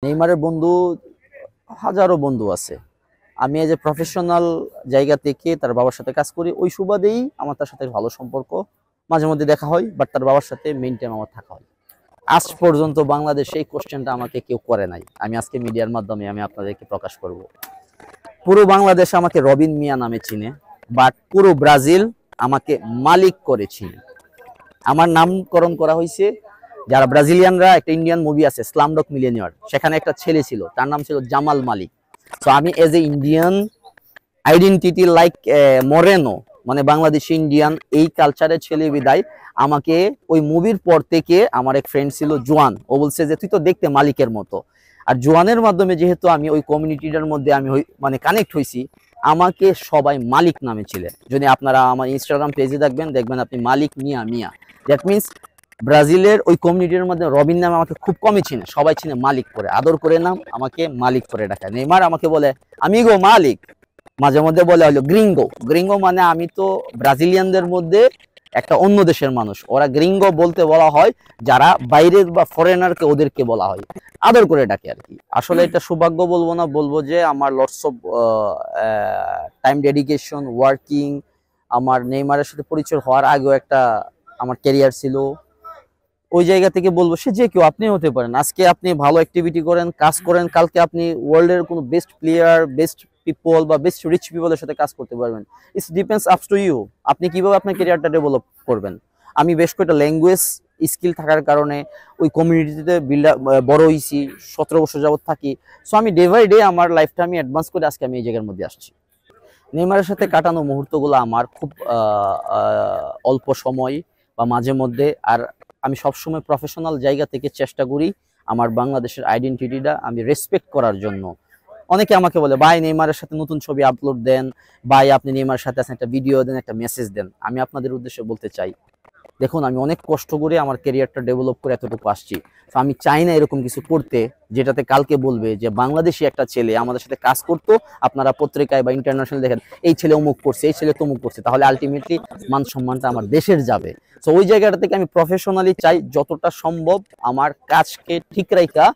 নেইমারের বন্ধু হাজারো বন্ধু আছে। আমি এজ এ প্রফেশনাল জায়গা থেকে তার বাবার সাথে কাজ করি, ওই সুবাদেই আমার তার সাথে ভালো সম্পর্ক। মাঝে মধ্যে দেখা হয়, বাট তার বাবার সাথে মেইন টাইম আমার থাকা হয়। আজ পর্যন্ত বাংলাদেশে এই কোশ্চেনটা আমাকে কেউ করে নাই, আমি আজকে মিডিয়ার মাধ্যমে আমি আপনাদেরকে প্রকাশ করব। পুরো বাংলাদেশ আমাকে রবিন মিয়া নামে চিনে, বাট পুরো ব্রাজিল আমাকে মালিক করে চিনে। আমার নামকরণ করা হয়েছে, যারা ব্রাজিলিয়ানরা, একটা ইন্ডিয়ান মুভি আছে স্লামডগ মিলিয়নিয়ার, সেখানে একটা ছেলে ছিল, তার নাম ছিল জামাল মালিক। তো আমি as a Indian identity like মরেনো, মানে বাংলাদেশি ইন্ডিয়ান, এই কালচারের ছেলে বিদায় আমাকে ওই মুভির পর থেকে আমার এক ফ্রেন্ড ছিল জোয়ান, ও বলছে যে তুই তো দেখতে মালিকের মতো। আর জোয়ানের মাধ্যমে যেহেতু আমি ওই কমিউনিটিটার মধ্যে আমি মানে কানেক্ট হয়েছি, আমাকে সবাই মালিক নামে ছিলেন। যদি আপনারা আমার ইনস্টাগ্রাম পেজে দেখবেন আপনি মালিক মিয়া মিয়া, দ্যাট মিনস ব্রাজিলের ওই কমিউনিটির মধ্যে রবিন নামে আমাকে খুব কমই চিনে, সবাই চিনে মালিক করে, আদর করে নাম আমাকে মালিক করে ডাকায়। নেইমার আমাকে বলে আমিগো মালিক, মাঝে মধ্যে বলে হলো গ্রিঙ্গো। গ্রিঙ্গো মানে আমি তো ব্রাজিলিয়ানদের মধ্যে একটা অন্য দেশের মানুষ, ওরা গ্রিঙ্গো বলতে বলা হয় যারা বাইরের বা ফরেনারকে, ওদেরকে বলা হয়, আদর করে ডাকে আর কি। আসলে এটা সৌভাগ্য বলবো না, বলবো যে আমার lots of time dedication, working, আমার নেইমারের সাথে পরিচয় হওয়ার আগেও একটা আমার ক্যারিয়ার ছিল। ওই জায়গা থেকে বলবো সে যে কেউ আপনি হতে পারেন। আজকে আপনি ভালো অ্যাক্টিভিটি করেন, কাজ করেন, কালকে আপনি ওয়ার্ল্ডের কোনো বেস্ট প্লেয়ার, বেস্ট পিপল বা বেস্ট রিচ পিপলের সাথে কাজ করতে পারবেন। It's depends up to you, আপনি কিভাবে আপনার ক্যারিয়ারটা ডেভেলপ করবেন। আমি বেশ কয়েকটা ল্যাঙ্গুয়েজ স্কিল থাকার কারণে ওই কমিউনিটিতে বড় হয়েছি, 17 বছর যাবত থাকি। সো আমি ডে বাই ডে আমার লাইফটা আমি অ্যাডভান্স করে আজকে আমি এই জায়গার মধ্যে আসছি। নেইমারের সাথে কাটানো মুহূর্তগুলো আমার খুব অল্প সময় বা মাঝে মধ্যে। আর আমি সবসময় প্রফেশনাল জায়গা থেকে চেষ্টা করি আমার বাংলাদেশের আইডেন্টিটিটা আমি রেসপেক্ট করার জন্য। অনেকে আমাকে বলে ভাই নেইমারের সাথে নতুন ছবি আপলোড দেন, ভাই আপনি নেইমারের সাথে আছেন, একটা ভিডিও দেন, একটা মেসেজ দেন। আমি আপনাদের উদ্দেশ্যে বলতে চাই, দেখুন আমি অনেক কষ্ট করে আমার ক্যারিয়ারটা ডেভেলপ করে এতটুকু আসছি। তো আমি চাই না এরকম কিছু করতে যেটাতে কালকে বলবে যে বাংলাদেশি একটা ছেলে আমাদের সাথে কাজ করতো, আপনারা পত্রিকায় বা ইন্টারন্যাশনাল দেখেন এই ছেলে অমুক করছে, এই ছেলে তমুক করছে, তাহলে আলটিমেটলি মান সম্মানটা আমার দেশের যাবে। তো ওই জায়গাটা থেকে আমি প্রফেশনালি চাই যতটা সম্ভব আমার কাজকে ঠিক রাখা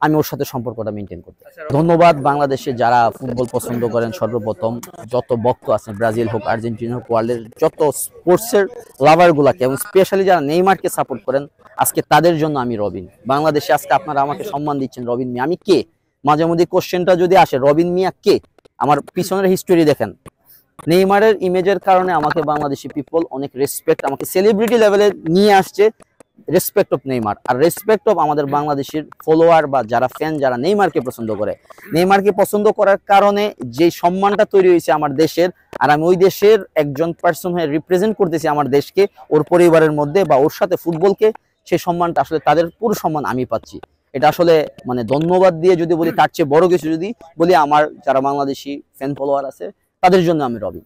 আমি ওর সাথে সম্পর্কটা মেনটেন করতে। ধন্যবাদ বাংলাদেশে যারা ফুটবল পছন্দ করেন, সর্বপ্রথম যত ভক্ত আছেন, ব্রাজিল হোক, আর্জেন্টিনা হোক, ওয়ার্ল্ডের যত স্পোর্টসের লাভার গুলাকে, এবং স্পেশালি যারা নেইমারকে সাপোর্ট করেন, আজকে তাদের জন্য আমি রবিন। বাংলাদেশে আজকে আপনারা আমাকে সম্মান দিচ্ছেন, রবিন মিয়া আমি কে? মাঝে মধ্যে কোশ্চেনটা যদি আসে রবিন মিয়া কে, আমার পিছনের হিস্টোরি দেখেন। নেইমারের ইমেজের কারণে আমাকে বাংলাদেশি পিপল অনেক রেসপেক্ট, আমাকে সেলিব্রিটি লেভেলে নিয়ে আসছে। রেসপেক্ট অফ নেইমার আর রেসপেক্ট অফ আমাদের বাংলাদেশের ফলোয়ার বা যারা ফ্যান, যারা নেইমারকে পছন্দ করে। নেইমারকে পছন্দ করার কারণে যে সম্মানটা তৈরি হয়েছে আমার দেশের, আর আমি ওই দেশের একজন পার্সন হয়ে রিপ্রেজেন্ট করতেছি আমার দেশকে, ওর পরিবারের মধ্যে বা ওর সাথে ফুটবলকে, সেই সম্মানটা আসলে তাদের পুরো সম্মান আমি পাচ্ছি। এটা আসলে মানে ধন্যবাদ দিয়ে যদি বলি, তার চেয়ে বড় কিছু যদি বলি, আমার যারা বাংলাদেশি ফ্যান ফলোয়ার আছে তাদের জন্য আমি রবি।